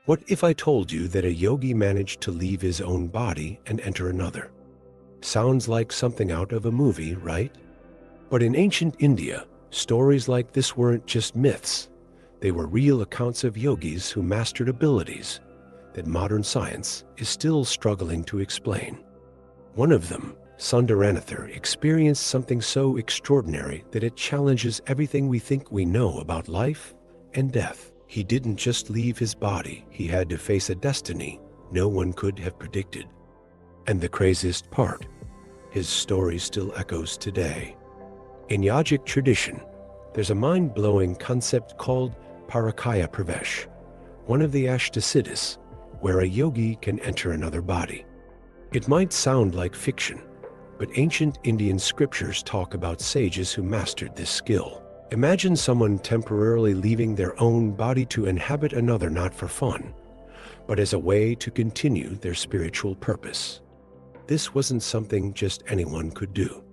What if I told you that a yogi managed to leave his own body and enter another? Sounds like something out of a movie, right? But in ancient India, stories like this weren't just myths. They were real accounts of yogis who mastered abilities that modern science is still struggling to explain. One of them, Sundaranathar, experienced something so extraordinary that it challenges everything we think we know about life and death. He didn't just leave his body, he had to face a destiny no one could have predicted. And the craziest part, his story still echoes today. In yogic tradition, there's a mind-blowing concept called Parakaya Pravesh, one of the Ashtasiddhis, where a yogi can enter another body. It might sound like fiction, but ancient Indian scriptures talk about sages who mastered this skill. Imagine someone temporarily leaving their own body to inhabit another, not for fun, but as a way to continue their spiritual purpose. This wasn't something just anyone could do.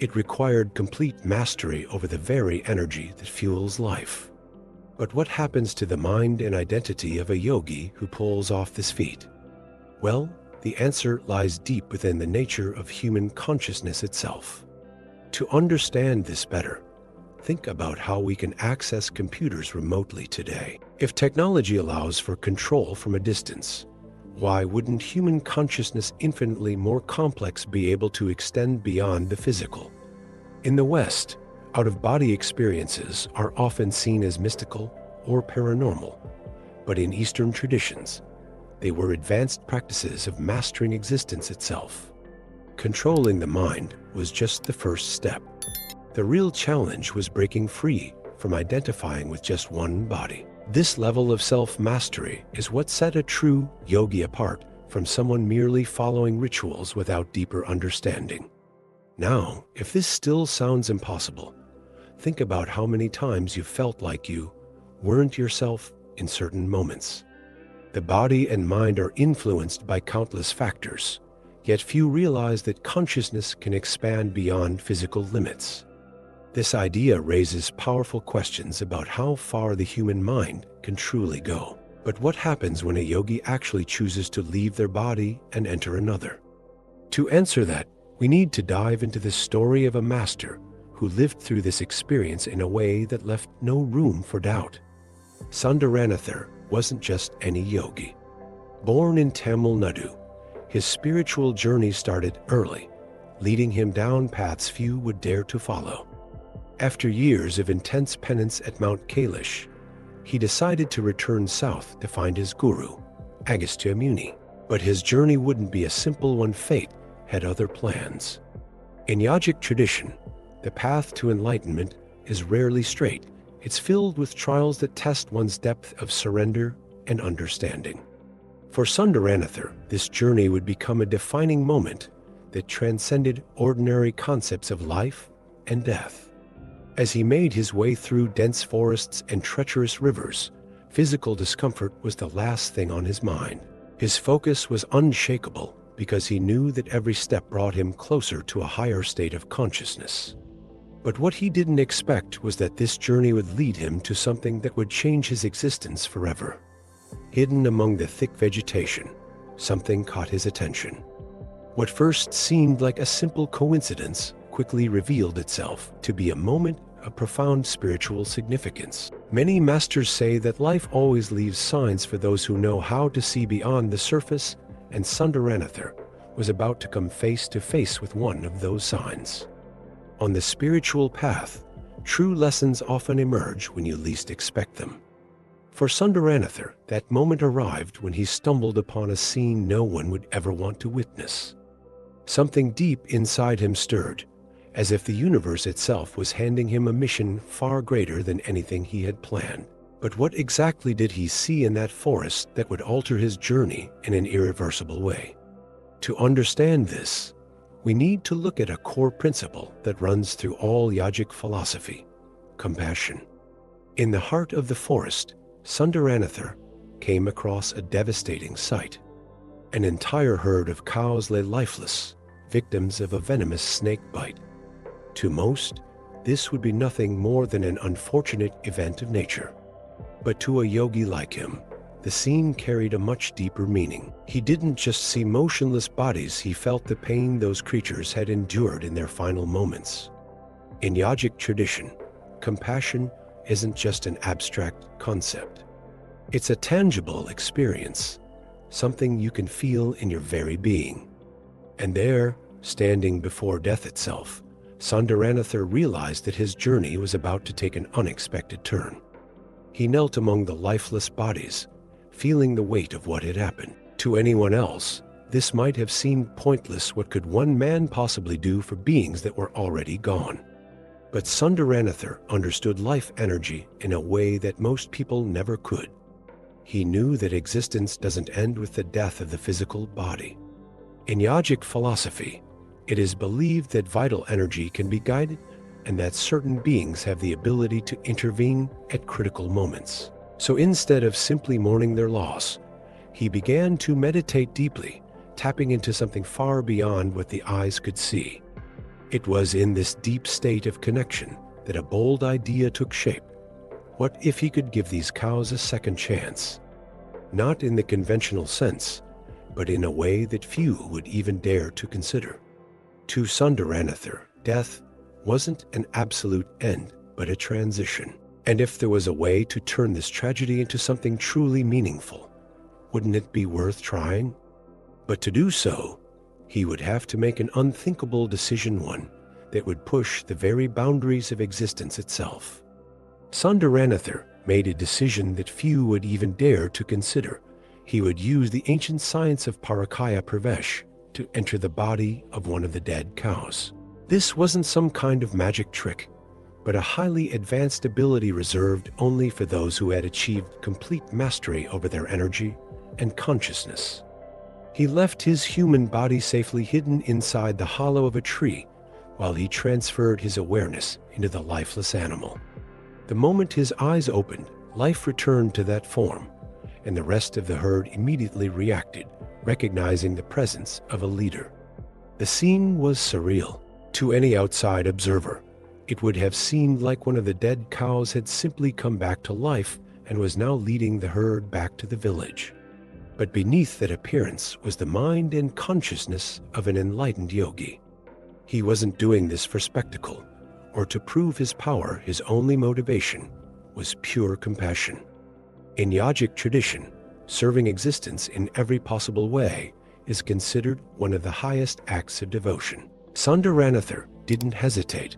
It required complete mastery over the very energy that fuels life. But what happens to the mind and identity of a yogi who pulls off this feat? Well, the answer lies deep within the nature of human consciousness itself. To understand this better, think about how we can access computers remotely today. If technology allows for control from a distance, why wouldn't human consciousness, infinitely more complex, be able to extend beyond the physical? In the West, out-of-body experiences are often seen as mystical or paranormal, but in Eastern traditions, they were advanced practices of mastering existence itself. Controlling the mind was just the first step. The real challenge was breaking free from identifying with just one body. This level of self-mastery is what set a true yogi apart from someone merely following rituals without deeper understanding. Now, if this still sounds impossible, think about how many times you felt like you weren't yourself in certain moments. The body and mind are influenced by countless factors, yet few realize that consciousness can expand beyond physical limits. This idea raises powerful questions about how far the human mind can truly go. But what happens when a yogi actually chooses to leave their body and enter another? To answer that, we need to dive into the story of a master who lived through this experience in a way that left no room for doubt. Sundaranathar wasn't just any yogi. Born in Tamil Nadu, his spiritual journey started early, leading him down paths few would dare to follow. After years of intense penance at Mount Kailash, he decided to return south to find his guru, Agastya Muni. But his journey wouldn't be a simple one. Fate had other plans. In yogic tradition, the path to enlightenment is rarely straight. It's filled with trials that test one's depth of surrender and understanding. For Sundaranathar, this journey would become a defining moment that transcended ordinary concepts of life and death. As he made his way through dense forests and treacherous rivers, physical discomfort was the last thing on his mind. His focus was unshakable because he knew that every step brought him closer to a higher state of consciousness. But what he didn't expect was that this journey would lead him to something that would change his existence forever. Hidden among the thick vegetation, something caught his attention. What first seemed like a simple coincidence quickly revealed itself to be a moment of profound spiritual significance. Many masters say that life always leaves signs for those who know how to see beyond the surface, and Sundaranathar was about to come face to face with one of those signs. On the spiritual path, true lessons often emerge when you least expect them. For Sundaranathar, that moment arrived when he stumbled upon a scene no one would ever want to witness. Something deep inside him stirred, as if the universe itself was handing him a mission far greater than anything he had planned. But what exactly did he see in that forest that would alter his journey in an irreversible way? To understand this, we need to look at a core principle that runs through all yogic philosophy: compassion. In the heart of the forest, Sundaranathar came across a devastating sight. An entire herd of cows lay lifeless, victims of a venomous snake bite. To most, this would be nothing more than an unfortunate event of nature. But to a yogi like him, the scene carried a much deeper meaning. He didn't just see motionless bodies, he felt the pain those creatures had endured in their final moments. In yogic tradition, compassion isn't just an abstract concept. It's a tangible experience, something you can feel in your very being. And there, standing before death itself, Sundaranatha realized that his journey was about to take an unexpected turn. He knelt among the lifeless bodies, feeling the weight of what had happened. To anyone else, this might have seemed pointless. What could one man possibly do for beings that were already gone? But Sundaranatha understood life energy in a way that most people never could. He knew that existence doesn't end with the death of the physical body. In yogic philosophy, it is believed that vital energy can be guided and that certain beings have the ability to intervene at critical moments. So instead of simply mourning their loss, he began to meditate deeply, tapping into something far beyond what the eyes could see. It was in this deep state of connection that a bold idea took shape. What if he could give these cows a second chance? Not in the conventional sense, but in a way that few would even dare to consider. To Sundaranatha, death wasn't an absolute end, but a transition. And if there was a way to turn this tragedy into something truly meaningful, wouldn't it be worth trying? But to do so, he would have to make an unthinkable decision, one that would push the very boundaries of existence itself. Sundaranatha made a decision that few would even dare to consider. He would use the ancient science of Parakaya Pravesh to enter the body of one of the dead cows. This wasn't some kind of magic trick, but a highly advanced ability reserved only for those who had achieved complete mastery over their energy and consciousness. He left his human body safely hidden inside the hollow of a tree while he transferred his awareness into the lifeless animal. The moment his eyes opened, life returned to that form, and the rest of the herd immediately reacted, recognizing the presence of a leader. The scene was surreal. To any outside observer, it would have seemed like one of the dead cows had simply come back to life and was now leading the herd back to the village. But beneath that appearance was the mind and consciousness of an enlightened yogi. He wasn't doing this for spectacle or to prove his power. His only motivation was pure compassion. In yogic tradition, serving existence in every possible way is considered one of the highest acts of devotion. Sundaranatha didn't hesitate,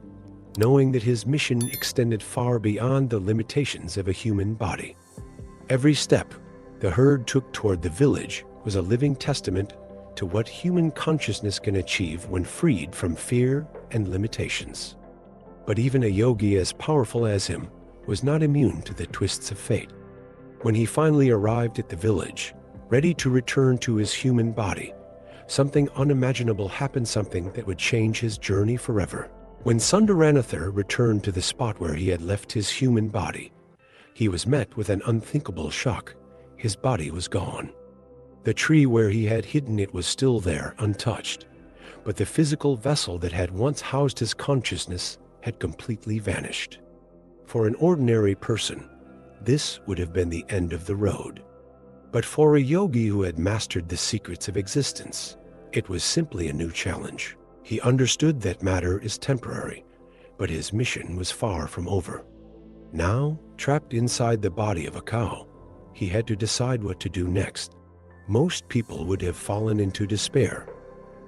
knowing that his mission extended far beyond the limitations of a human body. Every step the herd took toward the village was a living testament to what human consciousness can achieve when freed from fear and limitations. But even a yogi as powerful as him was not immune to the twists of fate. When he finally arrived at the village, ready to return to his human body, something unimaginable happened, something that would change his journey forever. When Sundaranatha returned to the spot where he had left his human body, he was met with an unthinkable shock. His body was gone. The tree where he had hidden it was still there, untouched, but the physical vessel that had once housed his consciousness had completely vanished. For an ordinary person, this would have been the end of the road. But for a yogi who had mastered the secrets of existence, it was simply a new challenge. He understood that matter is temporary, but his mission was far from over. Now, trapped inside the body of a cow, he had to decide what to do next. Most people would have fallen into despair,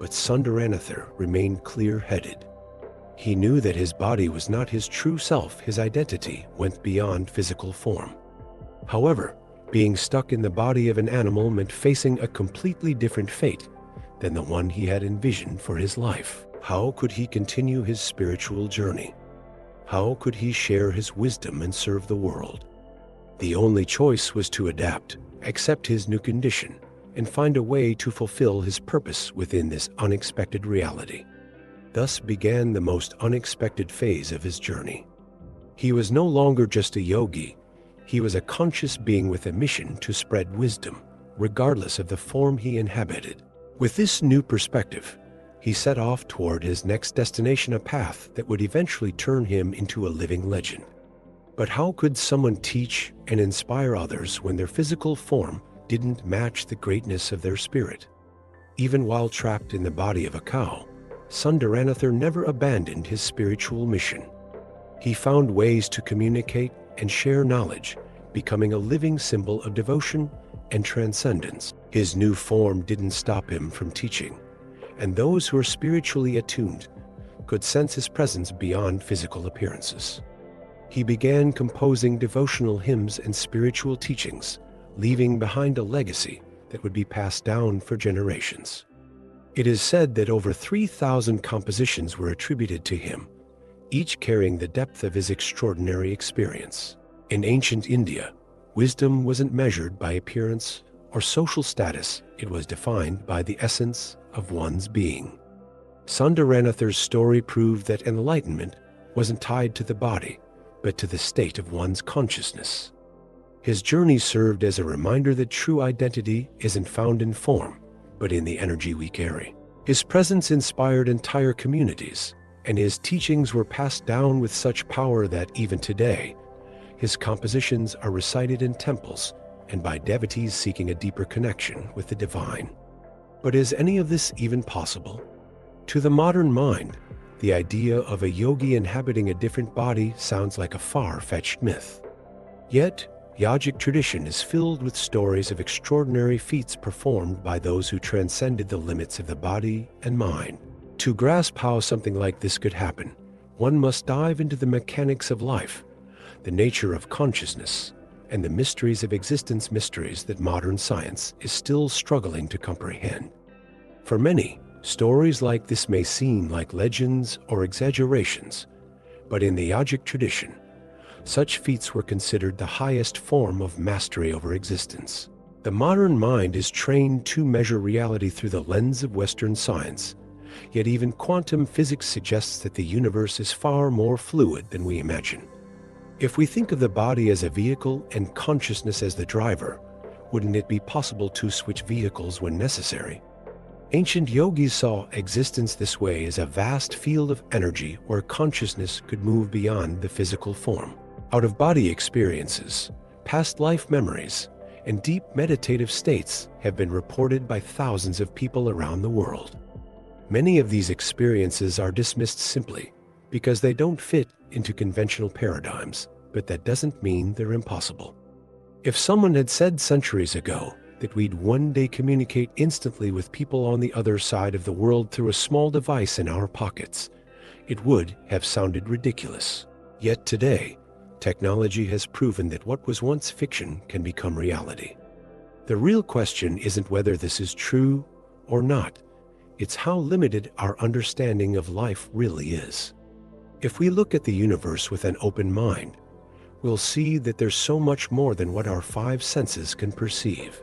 but Sundaranatha remained clear-headed. He knew that his body was not his true self. His identity went beyond physical form. However, being stuck in the body of an animal meant facing a completely different fate than the one he had envisioned for his life. How could he continue his spiritual journey? How could he share his wisdom and serve the world? The only choice was to adapt, accept his new condition, and find a way to fulfill his purpose within this unexpected reality. Thus began the most unexpected phase of his journey. He was no longer just a yogi. He was a conscious being with a mission to spread wisdom, regardless of the form he inhabited. With this new perspective, he set off toward his next destination, a path that would eventually turn him into a living legend. But how could someone teach and inspire others when their physical form didn't match the greatness of their spirit? Even while trapped in the body of a cow, Sundaranathar never abandoned his spiritual mission. He found ways to communicate and share knowledge, becoming a living symbol of devotion and transcendence. His new form didn't stop him from teaching, and those who are spiritually attuned could sense his presence beyond physical appearances. He began composing devotional hymns and spiritual teachings, leaving behind a legacy that would be passed down for generations. It is said that over 3,000 compositions were attributed to him, each carrying the depth of his extraordinary experience. In ancient India, wisdom wasn't measured by appearance or social status, it was defined by the essence of one's being. Sundaranathar's story proved that enlightenment wasn't tied to the body, but to the state of one's consciousness. His journey served as a reminder that true identity isn't found in form, but in the energy we carry. His presence inspired entire communities, and his teachings were passed down with such power that even today, his compositions are recited in temples and by devotees seeking a deeper connection with the divine. But is any of this even possible? To the modern mind, the idea of a yogi inhabiting a different body sounds like a far-fetched myth. Yet, yogic tradition is filled with stories of extraordinary feats performed by those who transcended the limits of the body and mind. To grasp how something like this could happen, one must dive into the mechanics of life, the nature of consciousness, and the mysteries of existence, mysteries that modern science is still struggling to comprehend. For many, stories like this may seem like legends or exaggerations, but in the yogic tradition, such feats were considered the highest form of mastery over existence. The modern mind is trained to measure reality through the lens of Western science, yet even quantum physics suggests that the universe is far more fluid than we imagine. If we think of the body as a vehicle and consciousness as the driver, wouldn't it be possible to switch vehicles when necessary? Ancient yogis saw existence this way as a vast field of energy where consciousness could move beyond the physical form. Out-of-body experiences, past life memories, and deep meditative states have been reported by thousands of people around the world. Many of these experiences are dismissed simply because they don't fit into conventional paradigms, but that doesn't mean they're impossible. If someone had said centuries ago that we'd one day communicate instantly with people on the other side of the world through a small device in our pockets, it would have sounded ridiculous. Yet today, technology has proven that what was once fiction can become reality. The real question isn't whether this is true or not, it's how limited our understanding of life really is. If we look at the universe with an open mind, we'll see that there's so much more than what our five senses can perceive.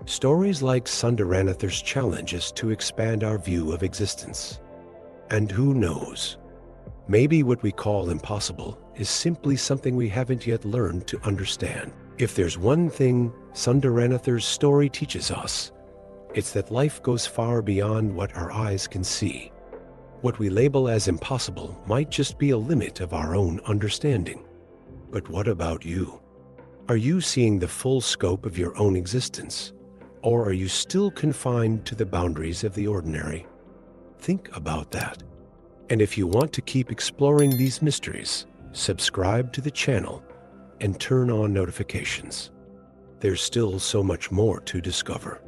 Stories like Sundaranathar's challenge us to expand our view of existence. And who knows? Maybe what we call impossible is simply something we haven't yet learned to understand. If there's one thing Sundaranathar's story teaches us, it's that life goes far beyond what our eyes can see. What we label as impossible might just be a limit of our own understanding. But what about you? Are you seeing the full scope of your own existence? Or are you still confined to the boundaries of the ordinary? Think about that. And if you want to keep exploring these mysteries, subscribe to the channel and turn on notifications. There's still so much more to discover.